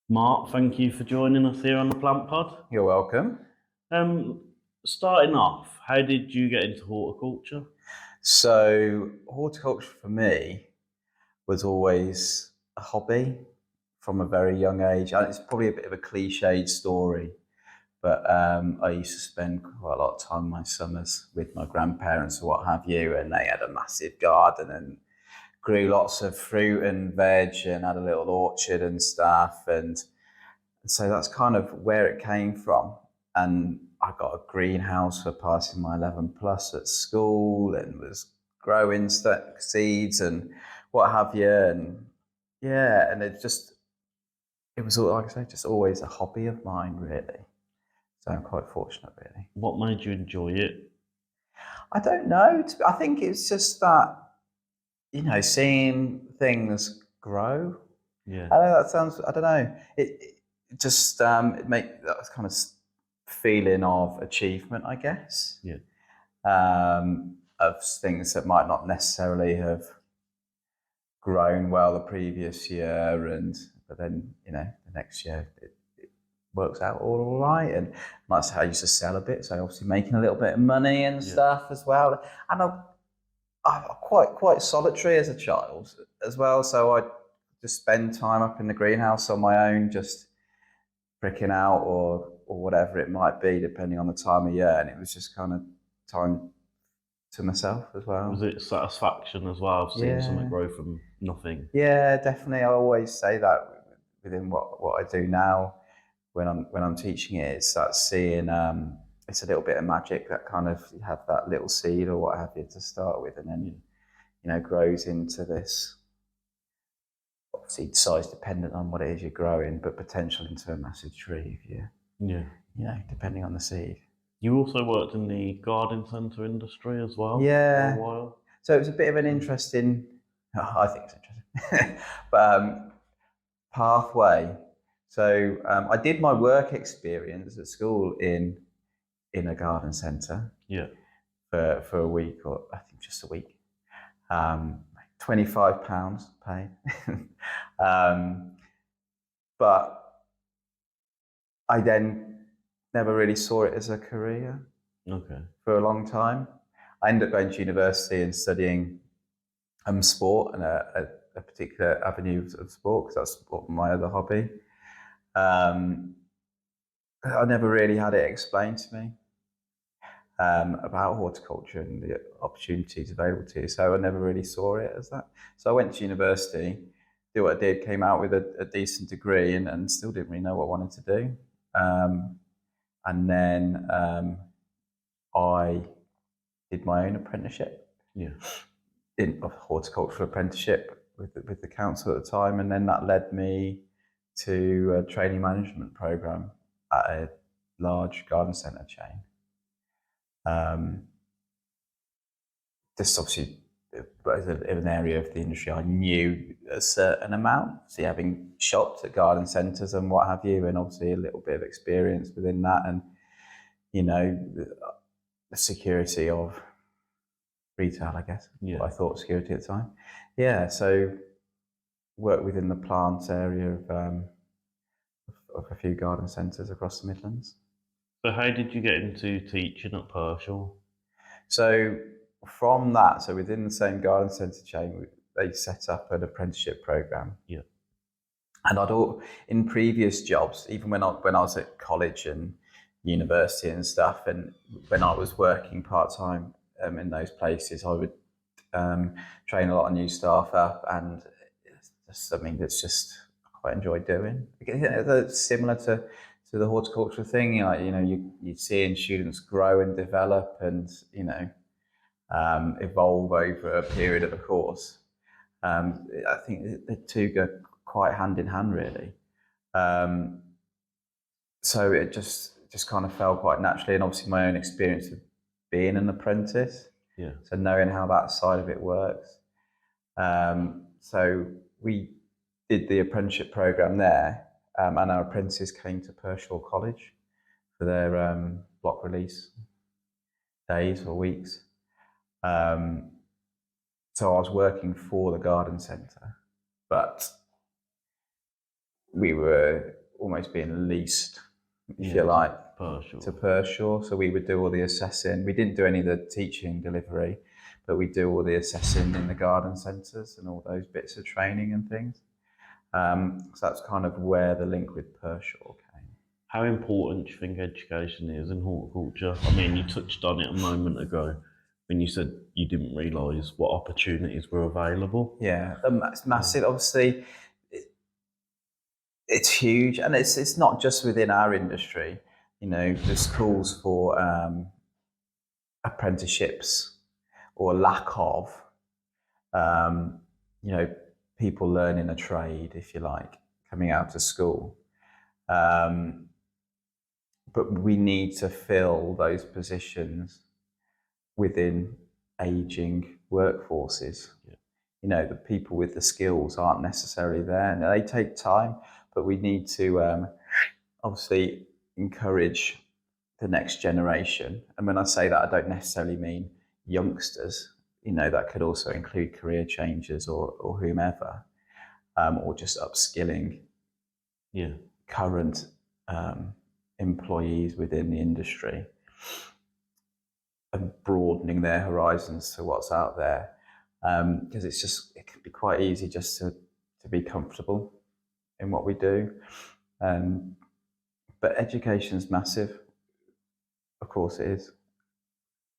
Mark, thank you for joining us here on the Plant Pod. You're welcome. Um, Starting off, how did you get into horticulture? So, horticulture for me was always a hobby from a very young age. And it's probably a bit of a cliched story, but I used to spend quite a lot of time my summers with my grandparents or what have you, and they had a massive garden and grew lots of fruit and veg and had a little orchard and stuff. And so that's kind of where it came from. And I got a greenhouse for passing my 11 plus at school and was growing seeds and what have you. And yeah, and it was, like I say, just always a hobby of mine, really. So I'm quite fortunate, really. What made you enjoy it? I don't know. I think it's just that, seeing things grow. Yeah, I know that sounds, I don't know. It just, it make that kind of feeling of achievement, I guess. yeah, Of things that might not necessarily have grown well the previous year, but then the next year it works out all right, and that's how I used to sell a bit. So obviously making a little bit of money and yeah, stuff as well. And I'm quite solitary as a child as well, so I just spend time up in the greenhouse on my own, just pricking out or whatever it might be, depending on the time of year. And it was just kind of time to myself as Was well. it satisfaction as well, seeing something Yeah, grow from nothing? yeah, definitely. I always say that within what I do now when I'm teaching it, it's that seeing it's a little bit of magic that kind of you have that little seed or what have you to start with, and then grows into this, obviously size dependent on what it is you're growing, but potential into a massive tree if Yeah. depending on the seed. You also worked in the garden centre industry as well for a Yeah. while. So it was a bit of an interesting, I think it's interesting, but pathway. So I did my work experience at school in a garden centre Yeah, for a week, or I think just a week. £25 paid. um, but I then never really saw it as a career okay. for a long time. I ended up going to university and studying sport and a particular avenue of sport, because that's my other hobby. I never really had it explained to me about horticulture and the opportunities available to you, so I never really saw it as that. So I went to university, did what I did, came out with a decent degree, and still didn't really know what I wanted to do. And then I did my own apprenticeship, Yeah. in a horticultural apprenticeship with the council at the time, and then that led me to a training management program at a large garden centre chain. This obviously was an area of the industry I knew a certain amount, so having shopped at garden centres and what have you, and obviously a little bit of experience within that, and the security of retail, I guess, Yeah. what I thought security at the time. Yeah, so worked within the plant area of a few garden centres across the Midlands. So how did you get into teaching at Pershore? So from that, so within the same garden centre chain, they set up an apprenticeship program. Yeah. And in previous jobs, even when I was at college and university and stuff, and when I was working part time in those places, I would train a lot of new staff up, and it's just something that's just I quite enjoy doing. It's similar to the horticulture thing. You're seeing students grow and develop, and evolve over a period of a course. I think the two go quite hand in hand, really. Um, so it just kind of fell quite naturally, and obviously my own experience of being an apprentice, Yeah. so knowing how that side of it works. So we did the apprenticeship program there, and our apprentices came to Pershore College for their block release days or weeks. So I was working for the garden centre, but we were almost being leased, if Yeah, you like, Pershore. to Pershore. So we would do all the assessing. We didn't do any of the teaching delivery, but we do all the assessing in the garden centres and all those bits of training and things. So that's kind of where the link with Pershore came. How important do you think education is in horticulture? I mean, you touched on it a moment ago when you said you didn't realise what opportunities were available. Yeah, it's massive. Obviously, it's huge, and it's not just within our industry. You know, there's calls for apprenticeships or lack of. You know, people learning a trade, if you like, coming out of school. But we need to fill those positions within aging workforces. Yeah. You know, the people with the skills aren't necessarily there, and they take time, but we need to obviously encourage the next generation. And when I say that, I don't necessarily mean youngsters. You know, that could also include career changers or whomever, or just upskilling current employees within the industry and broadening their horizons to what's out there. Because it can be quite easy just to be comfortable in what we do. But education's massive. Of course it is.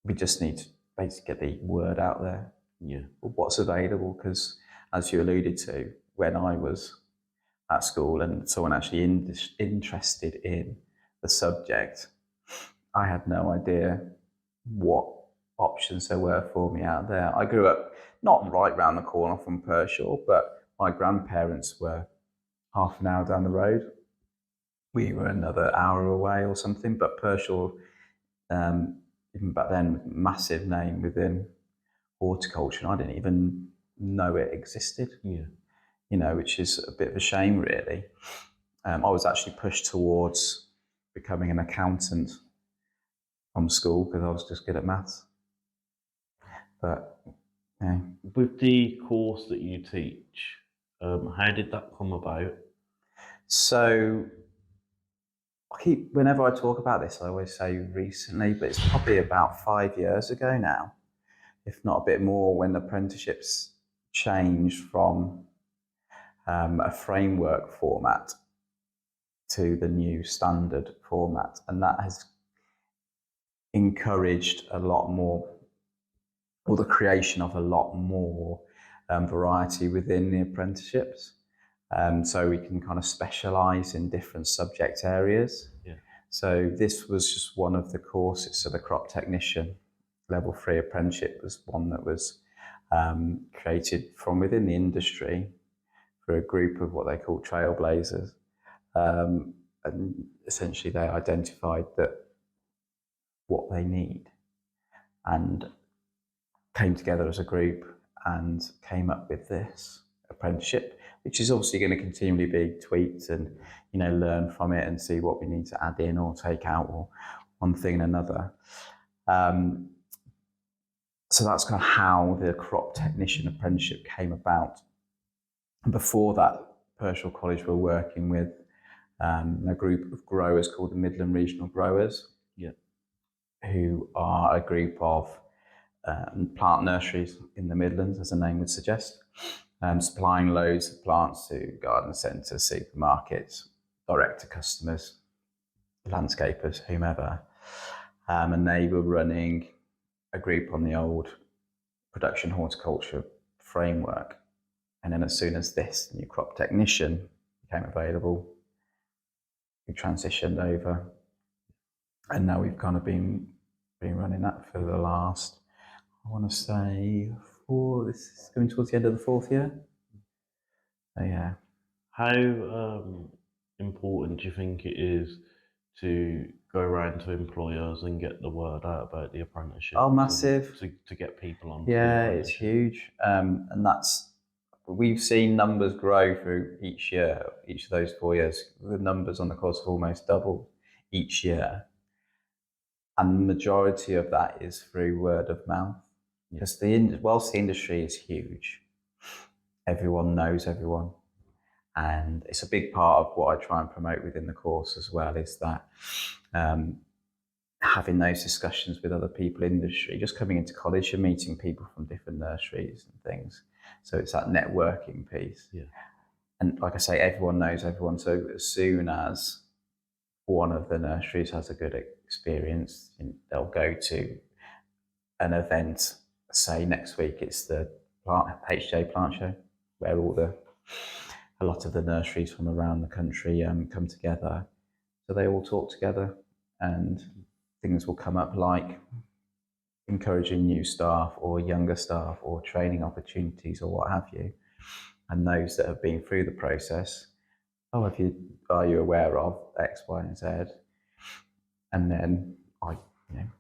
We just need to basically get the word out there. Yeah. What's available, because as you alluded to, when I was at school and someone actually interested in the subject, I had no idea what options there were for me out there. I grew up not right round the corner from Pershore, but my grandparents were half an hour down the road. We were another hour away or something, but Pershore, even back then, massive name within horticulture, and I didn't even know it existed. Yeah. You know, which is a bit of a shame, really. I was actually pushed towards becoming an accountant from school because I was just good at maths. But yeah. With the course that you teach, how did that come about? So whenever I talk about this, I always say recently, but it's probably about 5 years ago now, if not a bit more, when apprenticeships changed from a framework format to the new standard format. And that has encouraged a lot more, or the creation of a lot more variety within the apprenticeships. So we can kind of specialise in different subject areas. Yeah. So this was just one of the courses. So the crop technician level 3 apprenticeship was one that was created from within the industry for a group of what they call trailblazers. And essentially they identified that what they need and came together as a group and came up with this apprenticeship, which is obviously going to continually be tweaked and, you know, learn from it and see what we need to add in or take out or one thing and another. So that's kind of how the crop technician apprenticeship came about. And before that, Pershore College were working with a group of growers called the Midland Regional Growers, who are a group of plant nurseries in the Midlands, as the name would suggest, supplying loads of plants to garden centres, supermarkets, direct to customers, landscapers, whomever. And they were running a group on the old production horticulture framework. And then as soon as this new crop technician became available, we transitioned over. And now we've kind of been running that for the last, I want to say, this is going towards the end of the 4th year. So yeah. How important do you think it is to go around to employers and get the word out about the apprenticeship? Oh, massive. To get people on. Yeah, it's huge. And we've seen numbers grow through each year, each of those 4 years. The numbers on the course have almost doubled each year. And the majority of that is through word of mouth. Because whilst the industry is huge, everyone knows everyone. And it's a big part of what I try and promote within the course as well, is that having those discussions with other people in the industry. Just coming into college, you're meeting people from different nurseries and things. So it's that networking piece. Yeah. And like I say, everyone knows everyone. So as soon as one of the nurseries has a good experience, they'll go to an event. Say next week it's the HJ plant show, where a lot of the nurseries from around the country come together. So they all talk together, and things will come up like encouraging new staff or younger staff or training opportunities or what have you. And those that have been through the process, are you aware of X, Y, and Z? And then I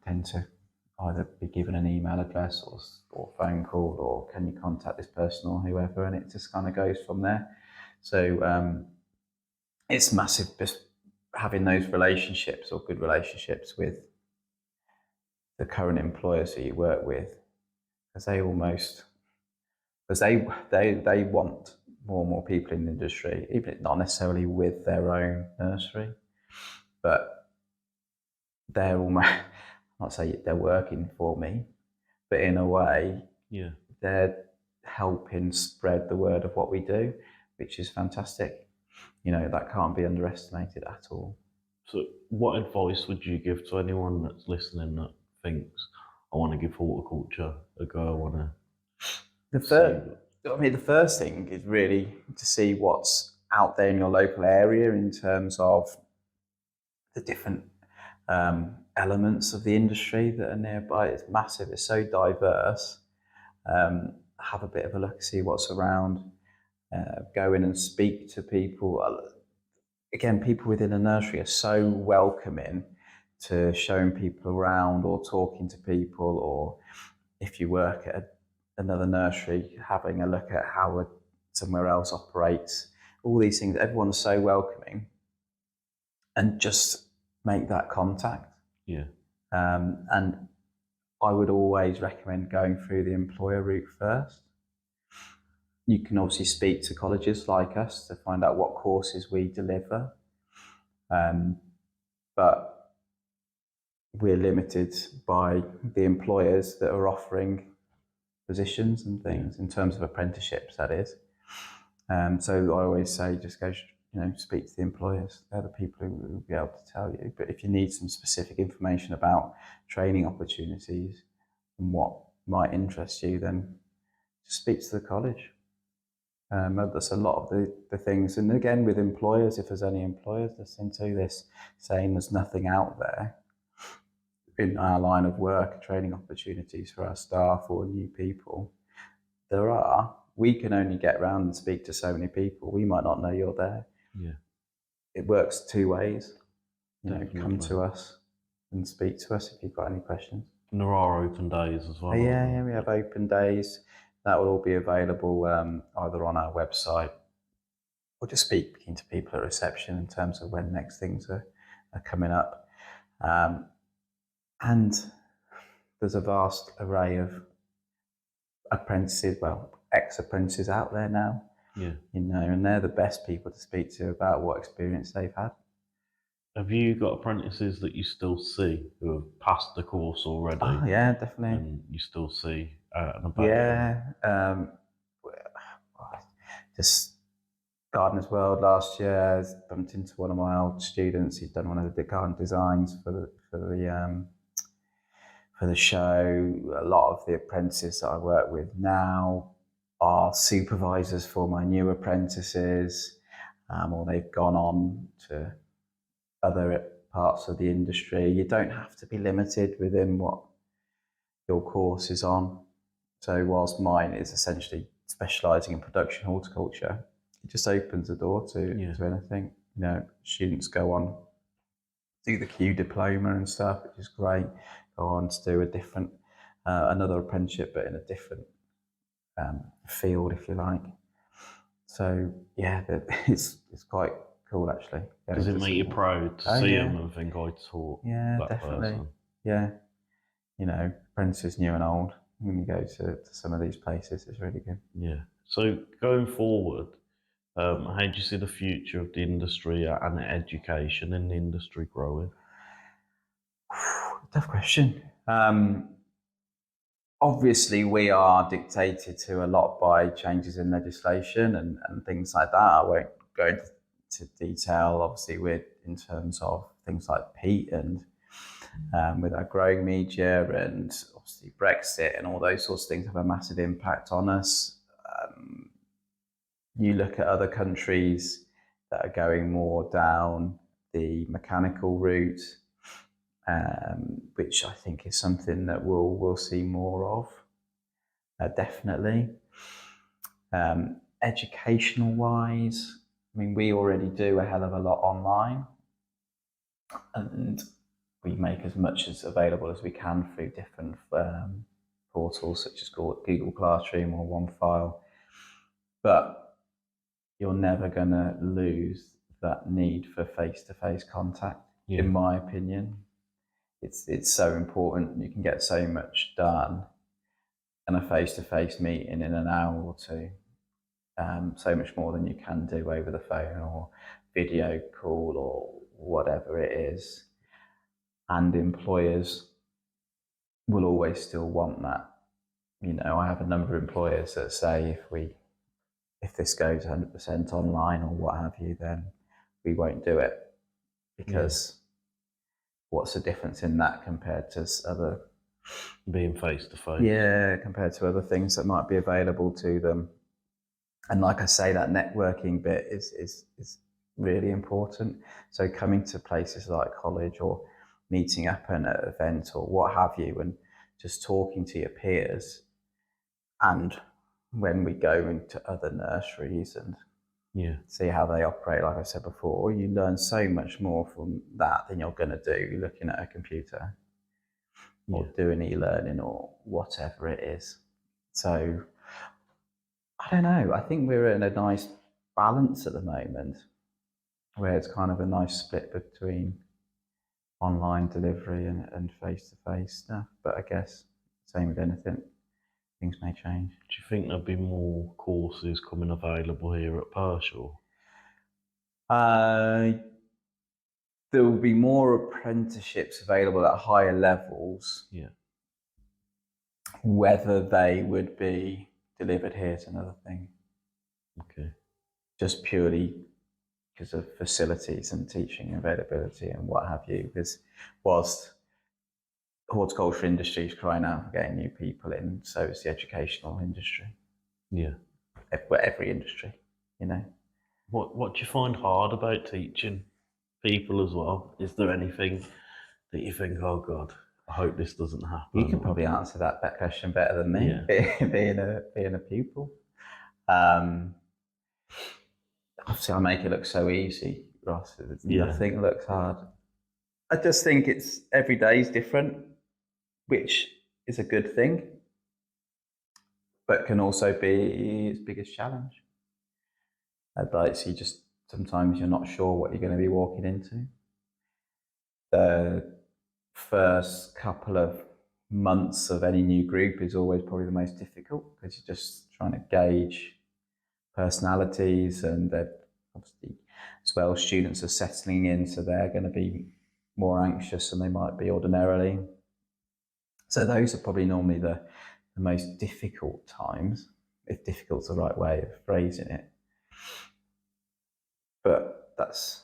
tend to either be given an email address or phone call, or can you contact this person or whoever, and it just kind of goes from there. So it's massive, just having those relationships or good relationships with the current employers that you work with, because they want more and more people in the industry, even if not necessarily with their own nursery, but they're almost, not say they're working for me, but in a way, they're helping spread the word of what we do, which is fantastic. That can't be underestimated at all. So what advice would you give to anyone that's listening that thinks, I want to give horticulture a go, I want to... The first thing is really to see what's out there in your local area in terms of the different elements of the industry that are nearby. It's massive, it's so diverse. Have a bit of a look, see what's around, go in and speak to people. Again, people within a nursery are so welcoming to showing people around or talking to people, or if you work at another nursery, having a look at how somewhere else operates. All these things, everyone's so welcoming, and just make that contact. Yeah. And I would always recommend going through the employer route first. You can obviously speak to colleges like us to find out what courses we deliver, but we're limited by the employers that are offering positions and things in terms of apprenticeships, that is. So I always say, just go, speak to the employers. They're the people who will be able to tell you. But if you need some specific information about training opportunities and what might interest you, then just speak to the college. That's a lot of the things. And again, with employers, if there's any employers listening to this saying there's nothing out there in our line of work, training opportunities for our staff or new people, there are. We can only get around and speak to so many people. We might not know you're there. Yeah. It works two ways. Definitely. Come to us and speak to us if you've got any questions. And there are open days as well. Yeah, we have open days. That will all be available either on our website, or just speaking to people at reception in terms of when next things are coming up. And there's a vast array of apprentices, ex-apprentices out there now. Yeah. And they're the best people to speak to about what experience they've had. Have you got apprentices that you still see who have passed the course already? Oh, yeah, definitely. And you still see out and about? Yeah. Just Gardener's World last year, I bumped into one of my old students. He'd done one of the garden designs for the show. A lot of the apprentices that I work with now are supervisors for my new apprentices, or they've gone on to other parts of the industry. You don't have to be limited within what your course is on. So whilst mine is essentially specialising in production horticulture, it just opens the door to anything. Students go on, do the Q diploma and stuff, which is great. Go on to do a different, another apprenticeship, but in a different field, if you like. So yeah, it's quite cool actually. Does it make you proud to see them and think I taught that definitely. person? Yeah, apprentices new and old. When you go to some of these places, it's really good. Yeah. So going forward, How do you see the future of the industry and education in the industry growing? Tough question. Obviously, we are dictated to a lot by changes in legislation and things like that. I won't go into detail. Obviously, we're in terms of things like peat and with our growing media, and obviously Brexit and all those sorts of things have a massive impact on us. You look at other countries that are going more down the mechanical route, which I think is something that we'll see more of, definitely. Educational wise, I mean, we already do a hell of a lot online, and we make as much as available as we can through different portals such as Google Classroom or OneFile. But you're never going to lose that need for face-to-face contact, in my opinion. It's so important. You can get so much done in a face-to-face meeting in an hour or two, so much more than you can do over the phone or video call or whatever it is. And employers will always still want that. You know, I have a number of employers that say if this goes 100% online or what have you, then we won't do it, because what's the difference in that compared to other being face to face? Yeah, compared to other things that might be available to them. And like I say, that networking bit is really important. So coming to places like college or meeting up at an event or what have you, and just talking to your peers. And when we go into other nurseries and see how they operate, like I said before, you learn so much more from that than you're going to do looking at a computer or doing e-learning or whatever it is. So I don't know. I think we're in a nice balance at the moment, where it's kind of a nice split between online delivery and face-to-face stuff. But I guess same with anything, things may change. Do you think there'll be more courses coming available here at Pershore? There will be more apprenticeships available at higher levels. Yeah. Whether they would be delivered here is another thing. Okay. Just purely because of facilities and teaching availability and what have you. Because whilst the horticulture industry is crying out for getting new people in, so is the educational industry. Yeah. Every industry, you know. What do you find hard about teaching people as well? Is there anything that you think, oh God, I hope this doesn't happen? You can probably answer that question better than me, being a pupil. Obviously, I make it look so easy, Ross. Nothing looks hard. I just think it's every day is different, which is a good thing, but can also be its biggest challenge. So just sometimes you're not sure what you're going to be walking into. The first couple of months of any new group is always probably the most difficult, because you're just trying to gauge personalities, and obviously as well students are settling in, so they're going to be more anxious than they might be ordinarily. So those are probably normally the most difficult times, if difficult's the right way of phrasing it. But that's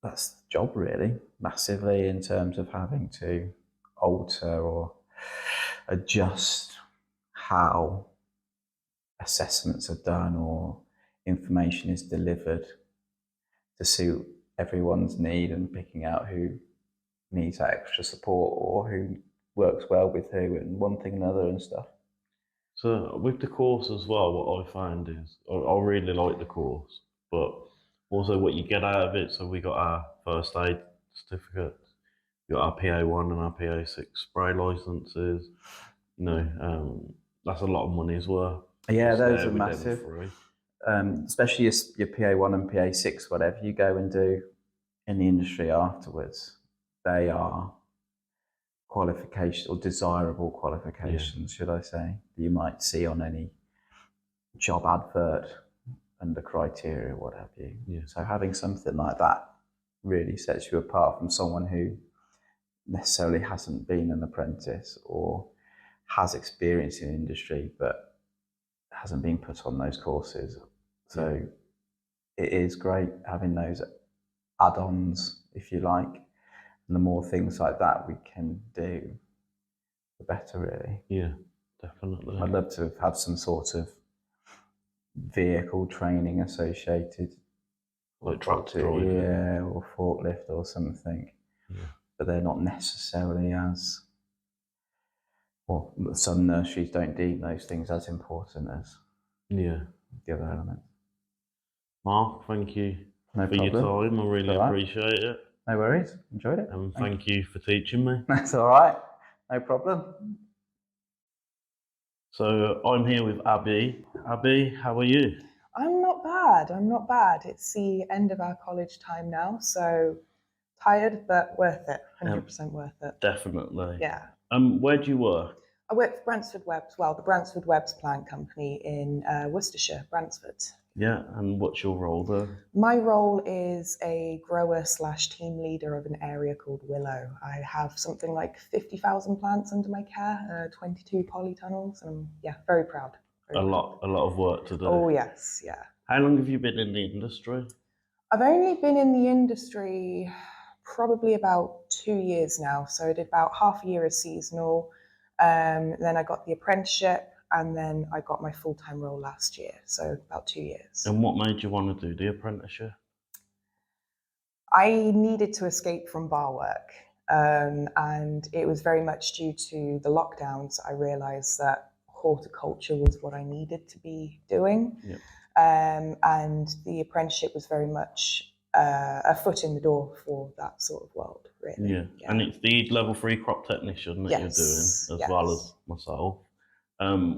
the job, really, massively, in terms of having to alter or adjust how assessments are done or information is delivered to suit everyone's need, and picking out who needs that extra support or who works well with who and one thing and another and stuff. So with the course as well, what I find is I really like the course, but also what you get out of it. So we got our first aid certificates, we got our PA1 and our PA6 spray licenses. You know, that's a lot of money's worth. Yeah, those are massive. Especially your PA1 and PA6, whatever you go and do in the industry afterwards, they are qualifications, or desirable qualifications, should I say, that you might see on any job advert. under criteria, what have you. Yeah. So having something like that really sets you apart from someone who necessarily hasn't been an apprentice or has experience in industry but hasn't been put on those courses. So it is great having those add-ons, if you like, and the more things like that we can do, the better, really. Yeah, definitely. I'd love to have some sort of vehicle training associated, Like tractor driving. yeah, or forklift or something. Yeah. But they're not necessarily as, well, some nurseries don't deem those things as important as Yeah. the other elements. Mark, thank you No for problem. your time. I really All right. appreciate it. No worries. Enjoyed it. And thank you for teaching me. That's all right. No problem. So I'm here with Abby. Abby, how are you? I'm not bad. I'm not bad. It's the end of our college time now, so tired, but worth it. 100% worth it. Definitely. Yeah. Where do you work? I work for Bransford Webbs, well, the Bransford Webbs plant company in Worcestershire, Bransford. Yeah, and what's your role there? My role is a grower/team leader of an area called Willow. I have something like 50,000 plants under my care, 22 polytunnels, and I'm very proud. A lot of work to do. Oh yes, yeah. How long have you been in the industry? I've only been in the industry probably about 2 years now. So I did about half a year as seasonal, then I got the apprenticeship, and then I got my full-time role last year, so about 2 years. And what made you want to do the apprenticeship? I needed to escape from bar work, and it was very much due to the lockdowns. I realised that horticulture was what I needed to be doing. Yep. And the apprenticeship was very much a foot in the door for that sort of world, really. Yeah. And it's the level 3 crop technician that you're doing, as well as myself.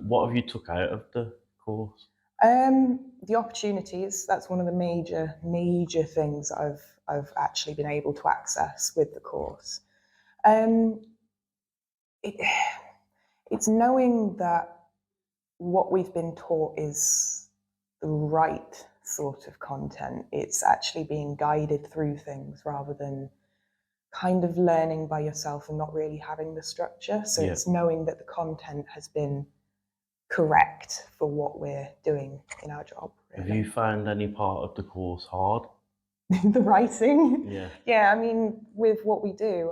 What have you took out of the course? The opportunities. That's one of the major things I've actually been able to access with the course. It's knowing that what we've been taught is the right sort of content. It's actually being guided through things rather than kind of learning by yourself and not really having the structure. So it's knowing that the content has been correct for what we're doing in our job. Really. Have you found any part of the course hard? The writing? Yeah. Yeah, I mean, with what we do,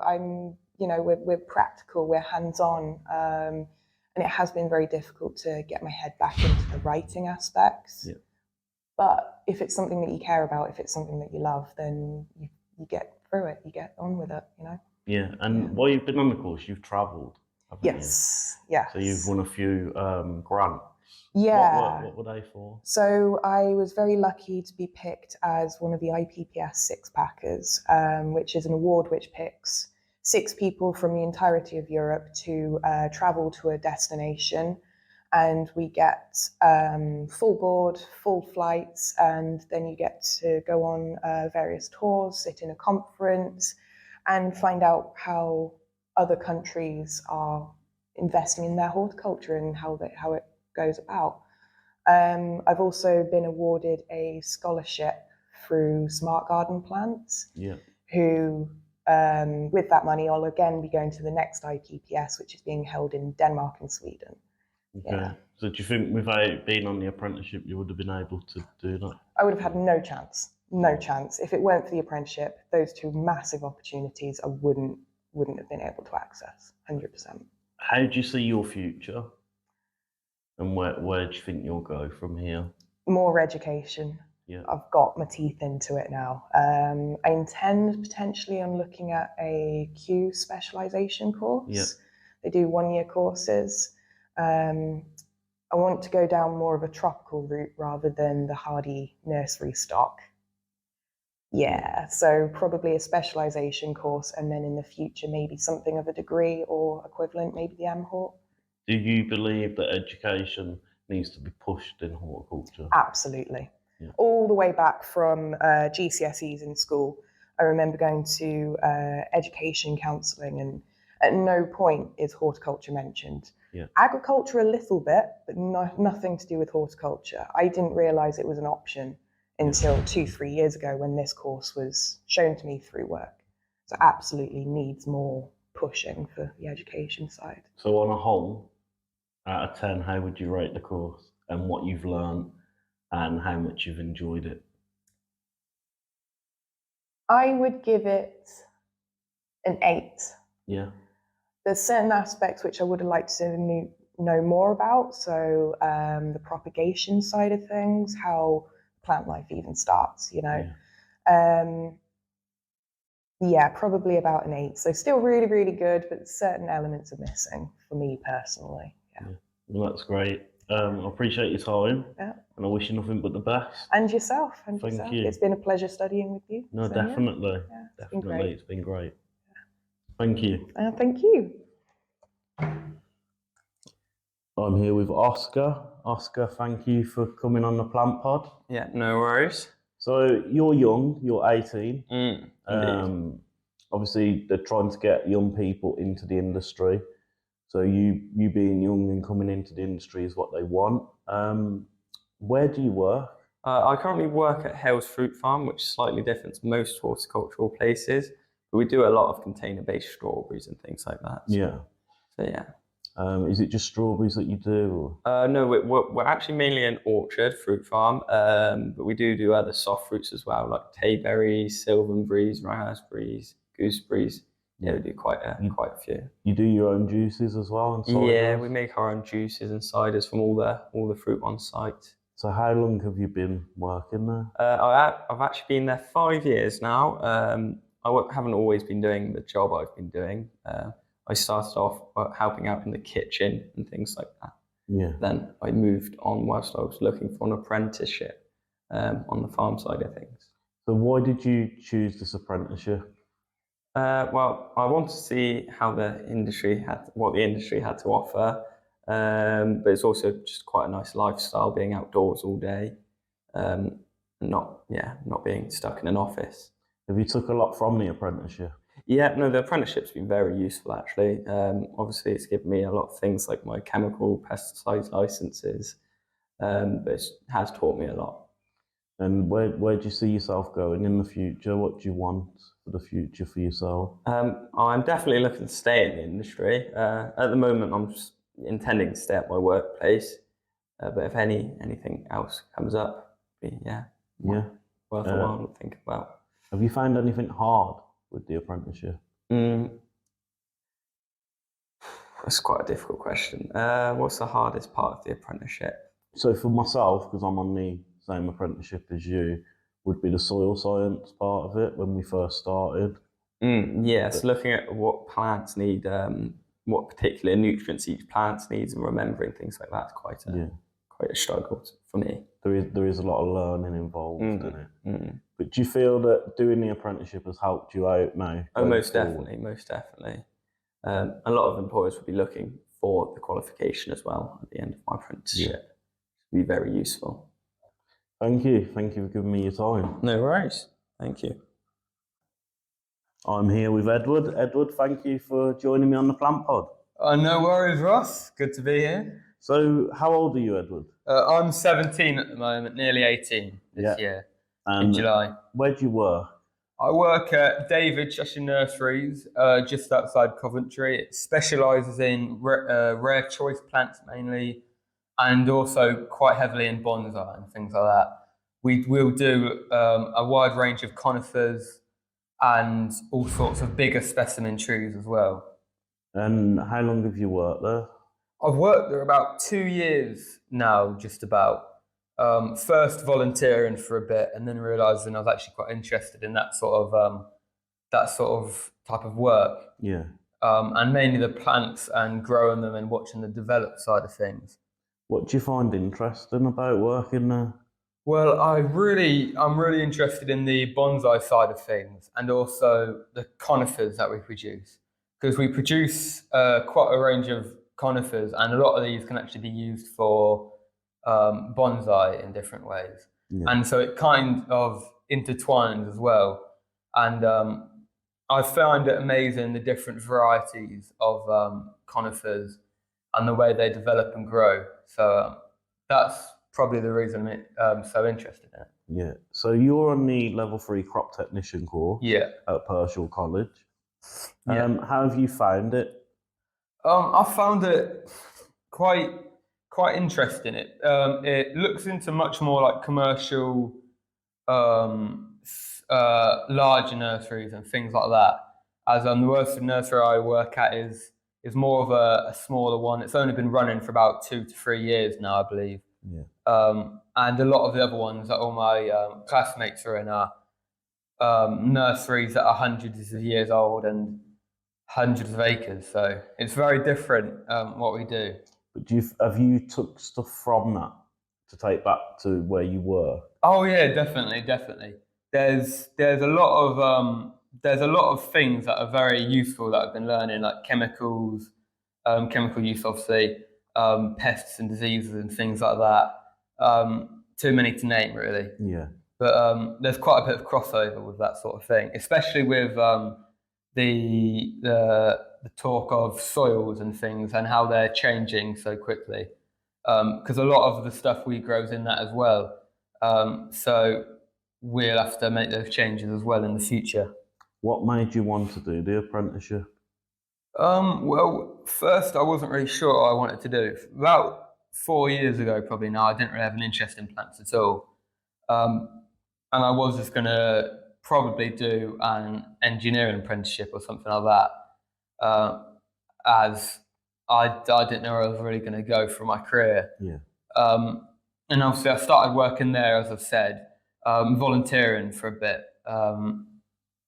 we're practical, we're hands-on, and it has been very difficult to get my head back into the writing aspects. Yeah. But if it's something that you care about, if it's something that you love, then you get through it, you get on with it, you know? Yeah, and while you've been on the course, you've travelled, haven't you? Yes. So you've won a few grants. Yeah. What were they for? So I was very lucky to be picked as one of the IPPS Six Packers, which is an award which picks 6 people from the entirety of Europe to travel to a destination, and we get full board, full flights, and then you get to go on various tours, sit in a conference, and find out how other countries are investing in their horticulture and how it goes about. I've also been awarded a scholarship through Smart Garden Plants, who, with that money, I'll again be going to the next IPPS, which is being held in Denmark and Sweden. Okay. Yeah. So do you think without being on the apprenticeship, you would have been able to do that? I would have had no chance. No chance. If it weren't for the apprenticeship, those 2 massive opportunities I wouldn't have been able to access, 100%. How do you see your future? And where do you think you'll go from here? More education. Yeah. I've got my teeth into it now. I intend potentially on looking at a Q specialisation course. Yeah. They do 1-year courses. I want to go down more of a tropical route rather than the hardy nursery stock. Yeah, so probably a specialisation course, and then in the future maybe something of a degree or equivalent, maybe the MHort. Do you believe that education needs to be pushed in horticulture? Absolutely. Yeah. All the way back from GCSEs in school, I remember going to education counselling At no point is horticulture mentioned. Yeah. Agriculture a little bit, but nothing to do with horticulture. I didn't realise it was an option until 2-3 years ago when this course was shown to me through work. So absolutely needs more pushing for the education side. So on a whole, out of 10, how would you rate the course and what you've learned and how much you've enjoyed it? I would give it an 8. Yeah. There's certain aspects which I would have liked to know more about. So the propagation side of things, how plant life even starts, you know. Yeah, probably about an 8. So still really, really good, but certain elements are missing for me personally. Yeah. Well, that's great. I appreciate your time. Yeah. And I wish you nothing but the best. And yourself. Thank you. It's been a pleasure studying with you. No, So, definitely. Yeah, Definitely. It's been great. Thank you. Thank you. I'm here with Oscar. Oscar, thank you for coming on the Plant Pod. Yeah, no worries. So you're young, you're 18. Indeed. Obviously, they're trying to get young people into the industry. So you being young and coming into the industry is what they want. Where do you work? I currently work at Hales Fruit Farm, which is slightly different to most horticultural places, but we do a lot of container-based strawberries and things like that. So yeah. Is it just strawberries that you do? No, we're actually mainly an orchard fruit farm, but we do other soft fruits as well, like tayberries, silverberries, raspberries, gooseberries. Yeah, we do quite a few. You do your own juices as well? And ciders? Yeah, we make our own juices and ciders from all the fruit on site. So how long have you been working there? I've actually been there 5 years now. I haven't always been doing the job I've been doing. I started off helping out in the kitchen and things like that. Yeah. Then I moved on whilst I was looking for an apprenticeship on the farm side of things. So why did you choose this apprenticeship? Well, I wanted to see how what the industry had to offer, but it's also just quite a nice lifestyle, being outdoors all day, not being stuck in an office. Have you took a lot from the apprenticeship? Yeah, no, the apprenticeship's been very useful actually. Obviously, it's given me a lot of things like my chemical pesticide licenses, but it has taught me a lot. And where do you see yourself going in the future? What do you want for the future for yourself? I'm definitely looking to stay in the industry. At the moment, I'm just intending to stay at my workplace, but if anything else comes up, worth a while to think about. Have you found anything hard with the apprenticeship? That's quite a difficult question. What's the hardest part of the apprenticeship? So for myself, because I'm on the same apprenticeship as you, would be the soil science part of it when we first started. Yes, looking at what plants need, what particular nutrients each plant needs, and remembering things like that is quite a struggle for me. There is a lot of learning involved in it. But do you feel that doing the apprenticeship has helped you out now? Oh, most definitely. A lot of employers will be looking for the qualification as well at the end of my apprenticeship. It will be very useful. Thank you for giving me your time. No worries. Thank you. I'm here with Edward. Edward, thank you for joining me on the Plant Pod. No worries, Ross. Good to be here. So, how old are you, Edward? I'm 17 at the moment, nearly 18 this year, in July. Where do you work? I work at David Cheshire Nurseries, just outside Coventry. It specialises in rare choice plants mainly, and also quite heavily in bonsai and things like that. We will do a wide range of conifers and all sorts of bigger specimen trees as well. And how long have you worked there? I've worked there about 2 years now, just about. First volunteering for a bit, and then realising I was actually quite interested in that sort of type of work. Yeah. And mainly the plants and growing them and watching the develop side of things. What do you find interesting about working there? Well, I'm really interested in the bonsai side of things, and also the conifers that we produce, because we produce quite a range of conifers, and a lot of these can actually be used for bonsai in different ways. And so it kind of intertwines as well. And I find it amazing the different varieties of conifers and the way they develop and grow. So that's probably the reason I'm so interested in it. Yeah. So you're on the level 3 crop technician course Yeah. at Pershore College. Yeah. How have you found it? I found it quite interesting. It looks into much more like commercial, larger nurseries and things like that. As the Worsted nursery I work at is more of a smaller one. It's only been running for about 2 to 3 years now, I believe. Yeah. And a lot of the other ones that all my classmates are in are nurseries that are hundreds of years old and hundreds of acres. So it's very different what we do. But have you took stuff from that to take back to where you were? Oh yeah, definitely. There's a lot of things that are very useful that I've been learning, like chemicals, chemical use, obviously, pests and diseases and things like that. Too many to name, really. Yeah. But there's quite a bit of crossover with that sort of thing, especially with the talk of soils and things and how they're changing so quickly. Because a lot of the stuff we grow is in that as well. So we'll have to make those changes as well in the future. What made you want to do the apprenticeship? Well, first I wasn't really sure what I wanted to do. About 4 years ago, probably now, I didn't really have an interest in plants at all. And I was just going to probably do an engineering apprenticeship or something like that, as I didn't know where I was really going to go for my career. Yeah. And obviously I started working there, as I've said, volunteering for a bit,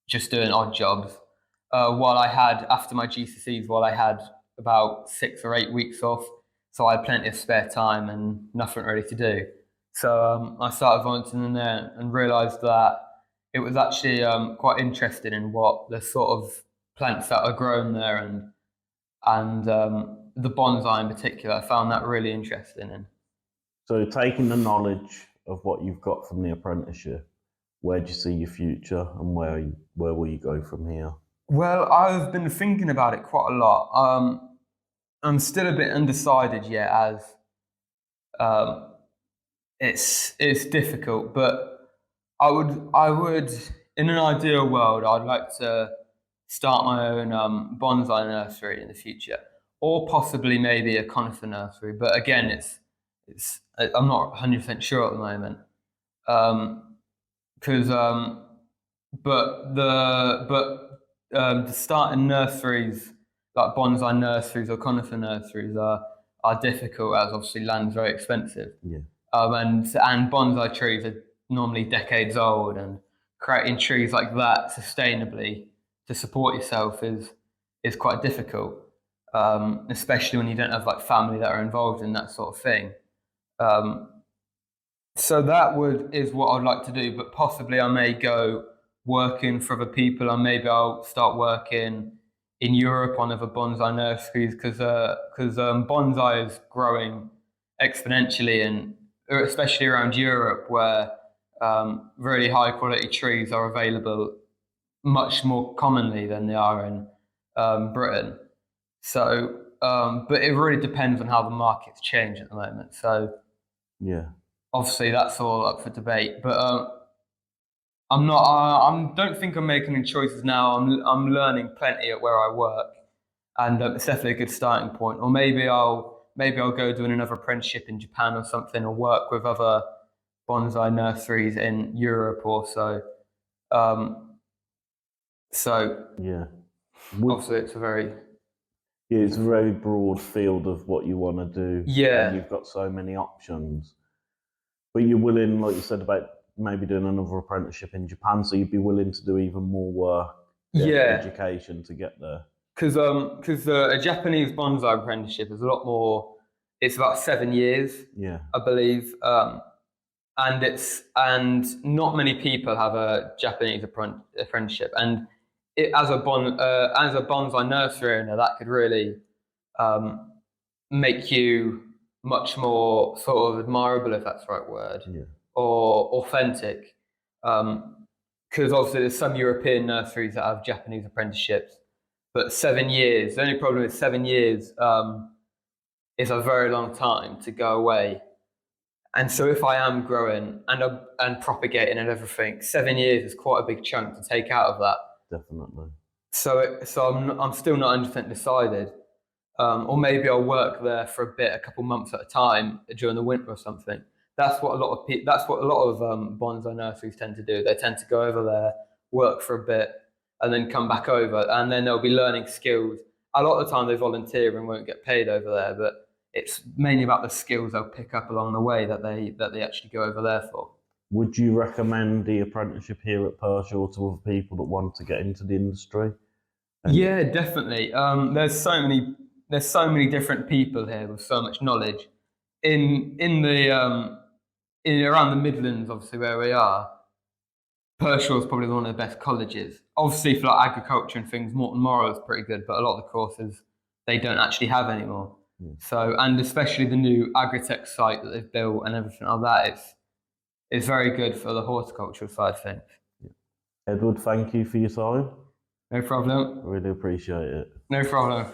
just doing odd jobs. While I had, after my GCSEs, while I had about 6 or 8 weeks off, so I had plenty of spare time and nothing really to do. So I started volunteering there and realised that it was actually quite interesting in what the sort of plants that are grown there and the bonsai in particular. I found that really interesting. And So taking the knowledge of what you've got from the apprenticeship, where do you see your future and where will you go from here? well, I've been thinking about it quite a lot. I'm still a bit undecided yet, as it's difficult. But I would in an ideal world, I'd like to start my own bonsai nursery in the future, or possibly maybe a conifer nursery. But again, it's I'm not 100% sure at the moment, because the starting nurseries, like bonsai nurseries or conifer nurseries, are difficult, as obviously land's very expensive. Yeah. And bonsai trees are normally decades old, and creating trees like that sustainably to support yourself is quite difficult, especially when you don't have like family that are involved in that sort of thing. So that is what I'd like to do, but possibly I may go working for other people, and maybe I'll start working in Europe on other bonsai nurseries, because bonsai is growing exponentially, and especially around Europe, where really high quality trees are available much more commonly than they are in Britain. So, but it really depends on how the markets change at the moment. So, Yeah. obviously, that's all up for debate. But I'm not. I don't think I'm making any choices now. I'm learning plenty at where I work, and it's definitely a good starting point. Or maybe I'll go doing another apprenticeship in Japan or something, or work with other bonsai nurseries in Europe or so. So Yeah. obviously, it's a very It's a very broad field of what you want to do. Yeah. And you've got so many options. But you're willing, like you said, about maybe doing another apprenticeship in Japan, so you'd be willing to do even more work, education to get there. Because a Japanese bonsai apprenticeship is a lot more. It's about 7 years, Yeah. I believe, and not many people have a Japanese apprenticeship, and as a bonsai nursery owner, that could really make you much more sort of admirable, if that's the right word, Yeah. or authentic. because obviously there's some European nurseries that have Japanese apprenticeships, but 7 years. The only problem is 7 years is a very long time to go away. And so if I am growing and propagating and everything, 7 years is quite a big chunk to take out of that. Definitely. So I'm still not 100% decided. Or maybe I'll work there for a bit, a couple months at a time during the winter or something. That's what a lot of bonsai nurseries tend to do. They tend to go over there, work for a bit, and then come back over, and then they'll be learning skills. A lot of the time they volunteer and won't get paid over there, but it's mainly about the skills they'll pick up along the way that they actually go over there for. Would you recommend the apprenticeship here at Pershore to other people that want to get into the industry? Yeah, definitely. There's so many different people here with so much knowledge. In around the Midlands, obviously where we are, Pershore is probably one of the best colleges. Obviously for like agriculture and things, Morton Morrow is pretty good, but a lot of the courses they don't actually have anymore. So, and especially the new agritech site that they've built and everything like that, it's very good for the horticultural side of things. Edward, thank you for your time. No problem. I really appreciate it. No problem.